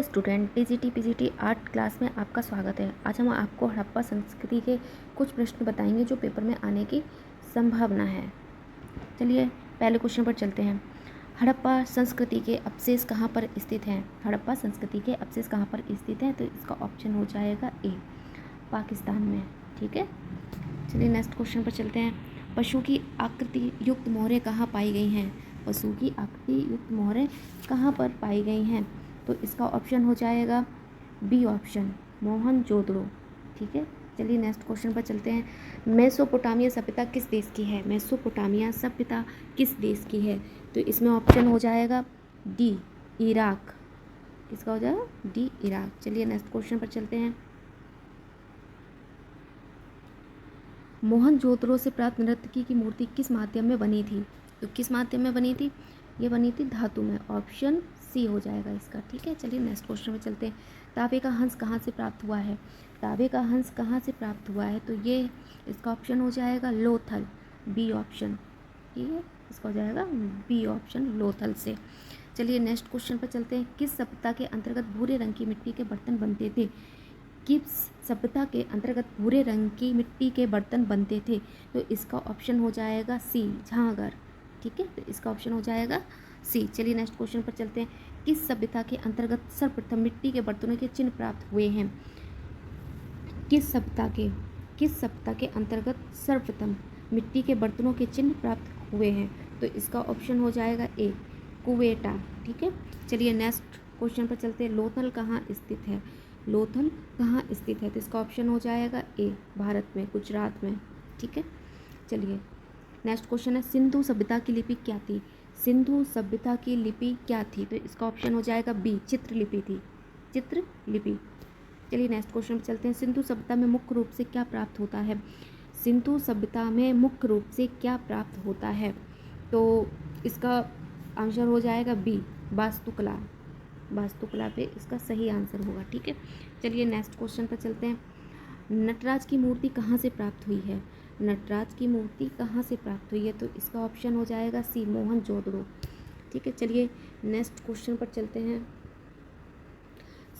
Student, TGT PGT art class में आपका स्वागत है। आज हम आपको हड़प्पा संस्कृति के कुछ प्रश्न बताएंगे जो पेपर में आने की संभावना है। चलिए पहले क्वेश्चन पर चलते हैं। हड़प्पा संस्कृति के अवशेष कहाँ पर स्थित हैं? हड़प्पा संस्कृति के अवशेष कहाँ पर स्थित हैं? तो इसका ऑप्शन हो जाएगा ए, पाकिस्तान में। ठीक है, चलिए नेक्स्ट क्वेश्चन पर चलते हैं। पशु की आकृति युक्त मोहरें कहाँ पाई गई हैं? पशु की आकृति युक्त मोहरें कहाँ पर पाई गई हैं? तो इसका ऑप्शन हो जाएगा बी ऑप्शन, मोहनजोदड़ो। ठीक है, चलिए नेक्स्ट क्वेश्चन पर चलते हैं। मेसोपोटामिया सभ्यता किस देश की है? मेसोपोटामिया सभ्यता किस देश की है? तो इसमें ऑप्शन हो जाएगा डी, इराक। किसका हो जाएगा? D, Iraq. चलिए नेक्स्ट क्वेश्चन पर चलते हैं। मोहनजोदड़ो से प्राप्त नर्तकी की मूर्ति किस माध्यम में बनी थी? तो किस माध्यम में बनी थी? ये बनी थी धातु में। ऑप्शन सी हो जाएगा इसका। ठीक है, चलिए नेक्स्ट क्वेश्चन में चलते हैं। तांबे का हंस कहाँ से प्राप्त हुआ है? तांबे का हंस कहाँ से प्राप्त हुआ है? तो ये इसका ऑप्शन हो जाएगा लोथल, बी ऑप्शन। ठीक है, इसका हो जाएगा बी ऑप्शन, लोथल से। चलिए नेक्स्ट क्वेश्चन पर चलते हैं। किस सभ्यता के अंतर्गत भूरे रंग की मिट्टी के बर्तन बनते थे? किस सभ्यता के अंतर्गत भूरे रंग की मिट्टी के बर्तन बनते थे? तो इसका ऑप्शन हो जाएगा सी, झांगर। ठीक है, तो इसका ऑप्शन हो जाएगा सी। चलिए नेक्स्ट क्वेश्चन पर चलते हैं। किस सभ्यता के अंतर्गत सर्वप्रथम मिट्टी के बर्तनों के चिन्ह प्राप्त हुए हैं? किस सभ्यता के अंतर्गत सर्वप्रथम मिट्टी के बर्तनों के चिन्ह प्राप्त हुए हैं? तो इसका ऑप्शन हो जाएगा ए, कुवेटा। ठीक है, चलिए नेक्स्ट क्वेश्चन पर चलते हैं। लोथल कहाँ स्थित है? लोथल कहाँ स्थित है? तो इसका ऑप्शन हो जाएगा ए, भारत में, गुजरात में। ठीक है, चलिए नेक्स्ट क्वेश्चन है। सिंधु सभ्यता की लिपि क्या थी? सिंधु सभ्यता की लिपि क्या थी? तो इसका ऑप्शन हो जाएगा बी, चित्रलिपि थी, चित्रलिपि। चलिए नेक्स्ट क्वेश्चन पर चलते हैं। सिंधु सभ्यता में मुख्य रूप से क्या प्राप्त होता है? सिंधु सभ्यता में मुख्य रूप से क्या प्राप्त होता है? तो इसका आंसर हो जाएगा बी, वास्तुकला। वास्तुकला पे इसका सही आंसर होगा। ठीक है, चलिए नेक्स्ट क्वेश्चन पर चलते हैं। नटराज की मूर्ति कहाँ से प्राप्त हुई है? नटराज की मूर्ति कहाँ से प्राप्त हुई है? तो इसका ऑप्शन हो जाएगा सी, मोहनजोदड़ो। ठीक है, चलिए नेक्स्ट क्वेश्चन पर चलते हैं।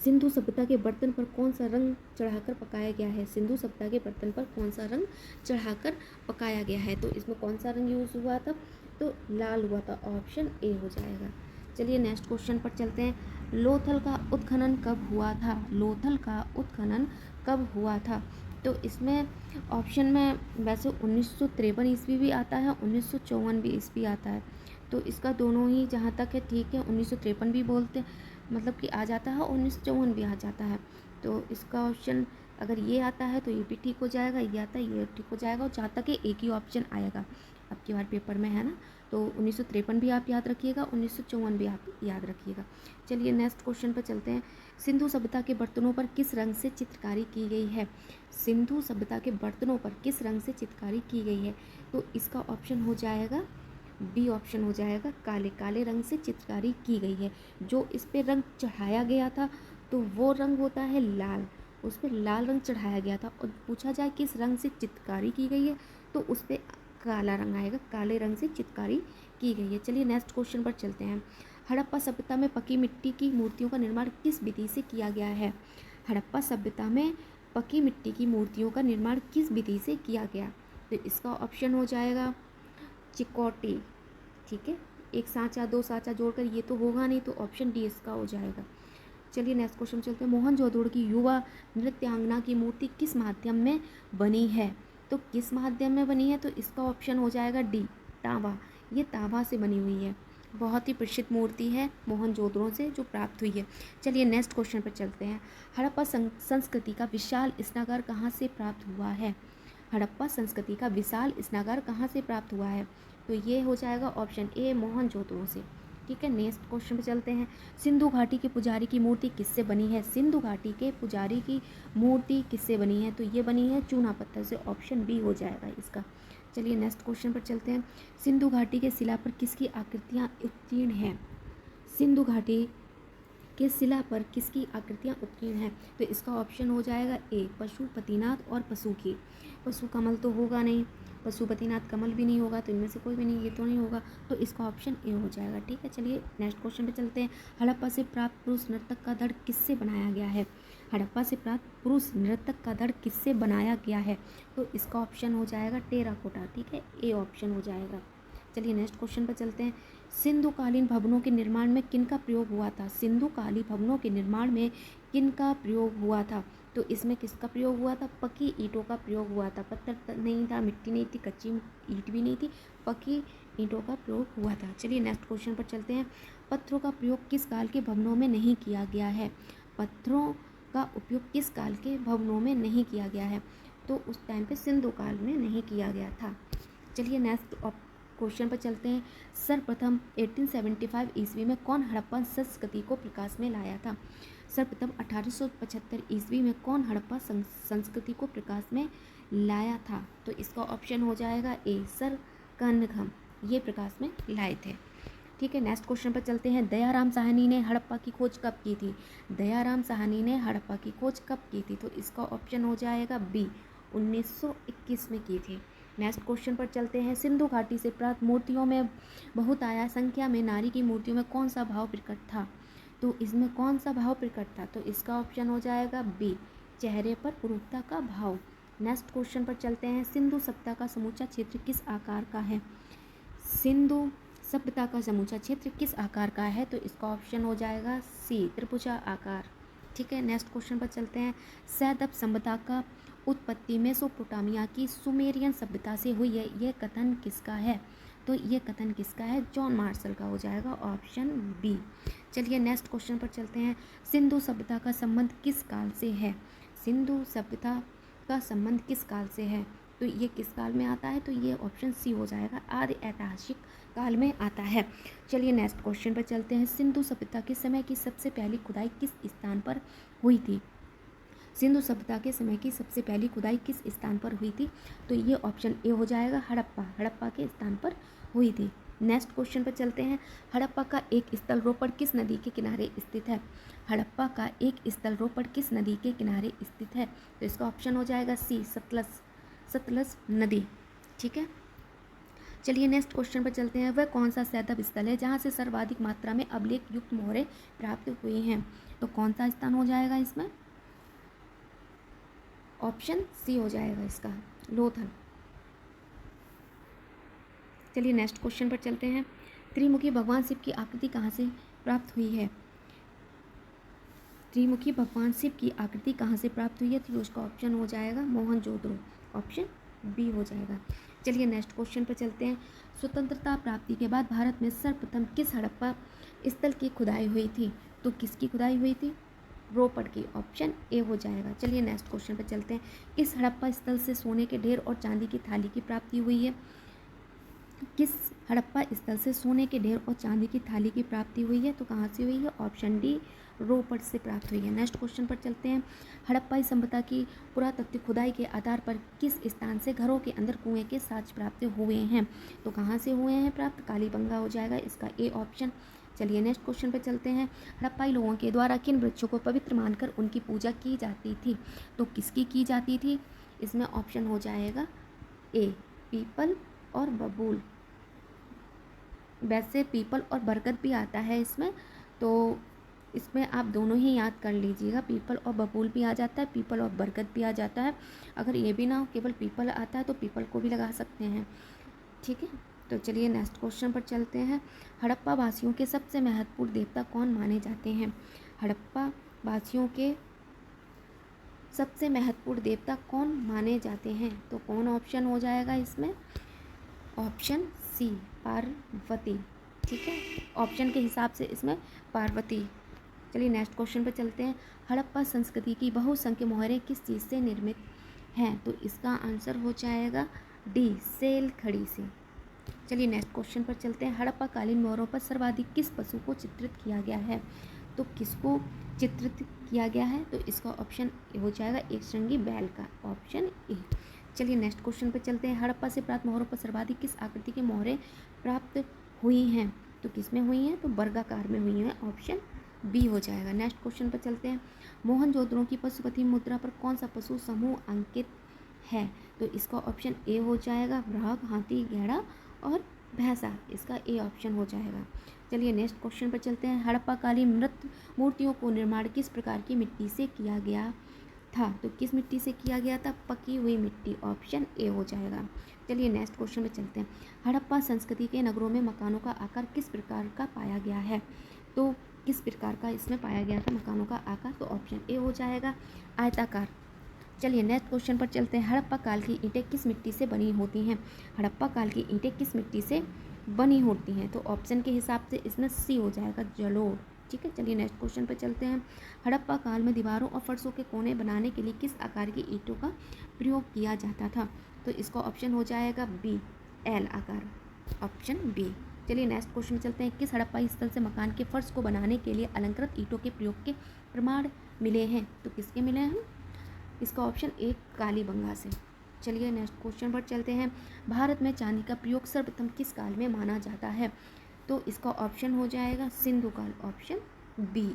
सिंधु सभ्यता के बर्तन पर कौन सा रंग चढ़ाकर पकाया गया है? सिंधु सभ्यता के बर्तन पर कौन सा रंग चढ़ाकर पकाया गया है? तो इसमें कौन सा रंग यूज़ हुआ था? तो लाल हुआ था। ऑप्शन ए हो जाएगा। चलिए नेक्स्ट क्वेश्चन पर चलते हैं। लोथल का उत्खनन कब हुआ था? लोथल का उत्खनन कब हुआ था? तो इसमें ऑप्शन में वैसे 1953 ईस्वी भी आता है, 1954 भी ईस्वी आता है। तो इसका दोनों ही जहाँ तक है ठीक है, 1953 भी बोलते मतलब कि आ जाता है, 1954 भी आ जाता है। तो इसका ऑप्शन अगर ये आता है तो ये भी ठीक हो जाएगा, ये आता है ये ठीक हो जाएगा, और जहाँ तक एक ही ऑप्शन आएगा आपके बार पेपर में, है ना। तो 1953 भी आप याद रखिएगा, 1954 भी आप याद रखिएगा। चलिए नेक्स्ट क्वेश्चन पर चलते हैं। सिंधु सभ्यता के बर्तनों पर किस रंग से चित्रकारी की गई है? सिंधु सभ्यता के बर्तनों पर किस रंग से चित्रकारी की गई है? तो इसका ऑप्शन हो जाएगा बी ऑप्शन हो जाएगा, काले। काले रंग से चित्रकारी की गई है। जो इस पर रंग चढ़ाया गया था तो वो रंग होता है लाल, उस पर लाल रंग चढ़ाया गया था। और पूछा जाए किस रंग से चित्रकारी की गई है तो उस पर काला रंग आएगा, काले रंग से चित्रकारी की गई है। चलिए नेक्स्ट क्वेश्चन पर चलते हैं। हड़प्पा सभ्यता में पकी मिट्टी की मूर्तियों का निर्माण किस विधि से किया गया है? हड़प्पा सभ्यता में पकी मिट्टी की मूर्तियों का निर्माण किस विधि से किया गया? तो इसका ऑप्शन हो जाएगा चिकोटी। ठीक है, एक सांचा दो सांचा जोड़कर ये तो होगा नहीं, तो ऑप्शन डी इसका हो जाएगा। चलिए नेक्स्ट क्वेश्चन चलते हैं। मोहनजोदड़ो की युवा नृत्यांगना की मूर्ति किस माध्यम में बनी है? तो किस माध्यम में बनी है? तो इसका ऑप्शन हो जाएगा डी, तांबा। ये तांबा से बनी हुई है। बहुत ही प्रसिद्ध मूर्ति है मोहनजोदड़ो से जो प्राप्त हुई है। चलिए नेक्स्ट क्वेश्चन पर चलते हैं। हड़प्पा संस्कृति का विशाल स्नागार कहाँ से प्राप्त हुआ है? हड़प्पा संस्कृति का विशाल स्नागार कहाँ से प्राप्त हुआ है? तो ये हो जाएगा ऑप्शन ए, मोहनजोदड़ो से। ठीक है, नेक्स्ट क्वेश्चन पे चलते हैं। सिंधु घाटी के पुजारी की मूर्ति किससे बनी है? सिंधु घाटी के पुजारी की मूर्ति किससे बनी है? तो ये बनी है चूना पत्थर से। ऑप्शन बी हो जाएगा इसका। चलिए नेक्स्ट क्वेश्चन पर चलते हैं। सिंधु घाटी के शिला पर किसकी आकृतियाँ उत्कीर्ण हैं? सिंधु घाटी के शिला पर किसकी आकृतियाँ उत्कीर्ण हैं? तो इसका ऑप्शन हो जाएगा ए, पशुपतिनाथ और पशु की। पशु कमल तो होगा नहीं, पशुपतिनाथ कमल भी नहीं होगा, तो इनमें से कोई भी नहीं, ये तो नहीं होगा, तो इसका ऑप्शन ए हो जाएगा। ठीक है, चलिए नेक्स्ट क्वेश्चन पे चलते हैं। हड़प्पा से प्राप्त पुरुष नर्तक का धड़ किससे बनाया गया है? हड़प्पा से प्राप्त पुरुष नर्तक का धड़ किससे बनाया गया है? तो इसका ऑप्शन हो जाएगा टेराकोटा। ठीक है, ए ऑप्शन हो जाएगा। चलिए नेक्स्ट क्वेश्चन पर चलते हैं। सिंधुकालीन भवनों के निर्माण में किनका प्रयोग हुआ था? सिंधुकालीन भवनों के निर्माण में किनका प्रयोग हुआ था? तो इसमें किसका प्रयोग हुआ था? पक्की ईंटों का प्रयोग हुआ था। पत्थर नहीं था, मिट्टी नहीं थी, कच्ची ईंट भी नहीं थी, पक्की ईंटों का प्रयोग हुआ था। चलिए नेक्स्ट क्वेश्चन पर चलते हैं। पत्थरों का प्रयोग किस काल के भवनों में नहीं किया गया है? पत्थरों का उपयोग किस काल के भवनों में नहीं किया गया है? तो उस टाइम पे सिंधु काल में नहीं किया गया था। चलिए नेक्स्ट क्वेश्चन पर चलते हैं। सर्वप्रथम 1875 ईस्वी में कौन हड़प्पा संस्कृति को प्रकाश में लाया था? सर्वप्रथम 1875 ईस्वी में कौन हड़प्पा संस्कृति को प्रकाश में लाया था? तो इसका ऑप्शन हो जाएगा ए, सर कनघम, ये प्रकाश में लाए थे। ठीक है, नेक्स्ट क्वेश्चन पर चलते हैं। दयाराम साहनी ने हड़प्पा की खोज कब की थी? दयाराम साहनी ने हड़प्पा की खोज कब की थी? तो इसका ऑप्शन हो जाएगा बी, 1921 में की थी। नेक्स्ट क्वेश्चन पर चलते हैं। सिंधु घाटी से प्राप्त मूर्तियों में बहुत आया संख्या में नारी की मूर्तियों में कौन सा भाव प्रकट था? तो इसमें कौन सा भाव प्रकट था? तो इसका ऑप्शन हो जाएगा बी, चेहरे पर पुरुषता का भाव। नेक्स्ट क्वेश्चन पर चलते हैं। सिंधु सभ्यता का समूचा क्षेत्र किस आकार का है? सिंधु सभ्यता का समूचा क्षेत्र किस आकार का है? तो इसका ऑप्शन हो जाएगा सी, त्रिभुजा आकार। ठीक है, नेक्स्ट क्वेश्चन पर चलते हैं। सैदब सभ्यता का उत्पत्ति मेसोपोटामिया की सुमेरियन सभ्यता से हुई है, यह कथन किसका है? तो ये कथन किसका है? जॉन मार्शल का हो जाएगा, ऑप्शन बी। चलिए नेक्स्ट क्वेश्चन पर चलते हैं। सिंधु सभ्यता का संबंध किस काल से है? सिंधु सभ्यता का संबंध किस काल से है? तो ये किस काल में आता है? तो ये ऑप्शन सी हो जाएगा, आदि ऐतिहासिक काल में आता है। चलिए नेक्स्ट क्वेश्चन पर चलते हैं। सिंधु सभ्यता के समय की सबसे पहली खुदाई किस स्थान पर हुई थी? सिंधु सभ्यता के समय की सबसे पहली खुदाई किस स्थान पर हुई थी? तो ये ऑप्शन ए हो जाएगा, हड़प्पा, हड़प्पा के स्थान पर हुई थी। नेक्स्ट क्वेश्चन पर चलते हैं। हड़प्पा का एक स्थल रोपड़ किस नदी के किनारे स्थित है? हड़प्पा का एक स्थल रोपड़ किस नदी के किनारे स्थित है? तो इसका ऑप्शन हो जाएगा सी, सतलज नदी। ठीक है, चलिए नेक्स्ट क्वेश्चन पर चलते हैं। वह कौन सा सैदब स्थल है जहाँ से सर्वाधिक मात्रा में अभिलेख युक्त मोहरें प्राप्त हुई हैं? तो कौन सा स्थान हो जाएगा इसमें? ऑप्शन सी हो जाएगा इसका, लोथल। चलिए नेक्स्ट क्वेश्चन पर चलते हैं। त्रिमुखी भगवान शिव की आकृति कहाँ से प्राप्त हुई है? त्रिमुखी भगवान शिव की आकृति कहाँ से प्राप्त हुई है? तो उसका ऑप्शन हो जाएगा मोहनजोदड़ो, ऑप्शन बी हो जाएगा। चलिए नेक्स्ट क्वेश्चन पर चलते हैं। स्वतंत्रता प्राप्ति के बाद भारत में सर्वप्रथम किस हड़प्पा स्थल की खुदाई हुई थी? तो किसकी खुदाई हुई थी? रोपड़ की, ऑप्शन ए हो जाएगा। चलिए नेक्स्ट क्वेश्चन पर चलते हैं। किस हड़प्पा स्थल से सोने के ढेर और चांदी की थाली की प्राप्ति हुई है? किस हड़प्पा स्थल से सोने के ढेर और चांदी की थाली की प्राप्ति हुई है? तो कहाँ से हुई है? ऑप्शन डी, रोपड़ से प्राप्त हुई है। नेक्स्ट क्वेश्चन पर चलते हैं। हड़प्पाई सभ्यता की पुरातत्व खुदाई के आधार पर किस स्थान से घरों के अंदर कुएं के साक्ष्य प्राप्त हुए हैं? तो कहाँ से हुए हैं प्राप्त? कालीबंगा हो जाएगा इसका ए ऑप्शन। चलिए नेक्स्ट क्वेश्चन पर चलते हैं। हड़प्पाई लोगों के द्वारा किन वृक्षों को पवित्र मानकर उनकी पूजा की जाती थी? तो किसकी की जाती थी? इसमें ऑप्शन हो जाएगा ए, पीपल और बबूल। वैसे पीपल और बरगद भी आता है इसमें, तो इसमें आप दोनों ही याद कर लीजिएगा। पीपल और बबूल भी आ जाता है, पीपल और बरगद भी आ जाता है। अगर ये भी ना हो, केवल पीपल आता है, तो पीपल को भी लगा सकते हैं। ठीक है, तो चलिए नेक्स्ट क्वेश्चन पर चलते हैं। हड़प्पा वासियों के सबसे महत्वपूर्ण देवता कौन माने जाते हैं? हड़प्पा वासियों के सबसे महत्वपूर्ण देवता कौन माने जाते हैं? तो कौन ऑप्शन हो जाएगा इसमें? Option C, Parvati. ठीक है, ऑप्शन के हिसाब से इसमें पार्वती। चलिए नेक्स्ट क्वेश्चन पर चलते हैं। हड़प्पा संस्कृति की बहुसंख्य मोहरें किस चीज़ से निर्मित हैं? तो इसका आंसर हो जाएगा डी, सेल खड़ी से। चलिए नेक्स्ट क्वेश्चन पर चलते हैं। हड़प्पा कालीन मोहरों पर सर्वाधिक किस पशु को चित्रित किया गया है? तो किसको चित्रित किया गया है? तो इसका ऑप्शन हो जाएगा एक श्रृंगी बैल का, ऑप्शन ए। चलिए नेक्स्ट क्वेश्चन पर चलते हैं। हड़प्पा से प्राप्त मोहरों पर सर्वाधिक किस आकृति की मोहरें प्राप्त हुई हैं? तो किस में हुई हैं? तो वर्गाकार में हुई हैं, ऑप्शन बी हो जाएगा। नेक्स्ट क्वेश्चन पर चलते हैं। मोहनजोदड़ो की पशुपति मुद्रा पर कौन सा पशु समूह अंकित है, तो इसका ऑप्शन ए हो जाएगा। वृहद, हाथी, घोड़ा और भैंसा, इसका ए ऑप्शन हो जाएगा। चलिए नेक्स्ट क्वेश्चन पर चलते हैं। हड़प्पा कालीन नृत्य मूर्तियों को निर्माण किस प्रकार की मिट्टी से किया गया था? तो किस मिट्टी से किया गया था? पकी हुई मिट्टी, ऑप्शन ए हो जाएगा। चलिए नेक्स्ट क्वेश्चन में चलते हैं। हड़प्पा संस्कृति के नगरों में मकानों का आकार किस प्रकार का पाया गया है? तो किस प्रकार का इसमें पाया गया था मकानों का आकार? तो ऑप्शन ए हो जाएगा, आयताकार। चलिए नेक्स्ट क्वेश्चन पर चलते हैं। हड़प्पा काल की ईंटें किस मिट्टी से बनी होती हैं? हड़प्पा काल की ईंटें किस मिट्टी से बनी होती हैं? तो ऑप्शन के हिसाब से इसमें सी हो जाएगा, जलोढ़। ठीक है, चलिए नेक्स्ट क्वेश्चन पर चलते हैं। हड़प्पा काल में दीवारों और फर्शों के कोने बनाने के लिए किस आकार की ईंटों का प्रयोग किया जाता था? तो इसका ऑप्शन हो जाएगा बी, एल आकार, ऑप्शन बी। चलिए नेक्स्ट क्वेश्चन में चलते हैं। किस हड़प्पा स्थल से मकान के फर्श को बनाने के लिए अलंकृत ईंटों के प्रयोग के प्रमाण मिले हैं? तो किसके मिले हैं? इसका ऑप्शन ए, कालीबंगा से। चलिए नेक्स्ट क्वेश्चन पर चलते हैं। भारत में चांदी का प्रयोग सर्वप्रथम किस काल में माना जाता है? तो इसका ऑप्शन हो जाएगा सिंधु काल, ऑप्शन बी।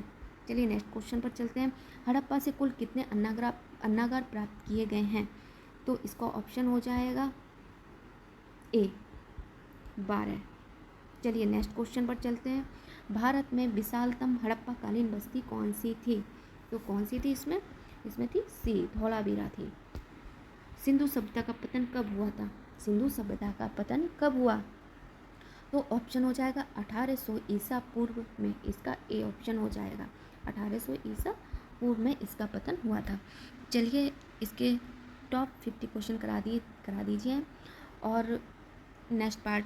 चलिए नेक्स्ट क्वेश्चन पर चलते हैं। हड़प्पा से कुल कितने अन्नागार प्राप्त किए गए हैं? तो इसका ऑप्शन हो जाएगा ए, 12। चलिए नेक्स्ट क्वेश्चन पर चलते हैं। भारत में विशालतम हड़प्पा कालीन बस्ती कौन सी थी? तो कौन सी थी इसमें? इसमें थी सी, धौलावीरा थी। सिंधु सभ्यता का पतन कब हुआ था? सिंधु सभ्यता का पतन कब हुआ? तो ऑप्शन हो जाएगा 1800 ईसा पूर्व में, इसका ए ऑप्शन हो जाएगा। 1800 ईसा पूर्व में इसका पतन हुआ था। चलिए इसके टॉप 50 क्वेश्चन करा दीजिए और नेक्स्ट पार्ट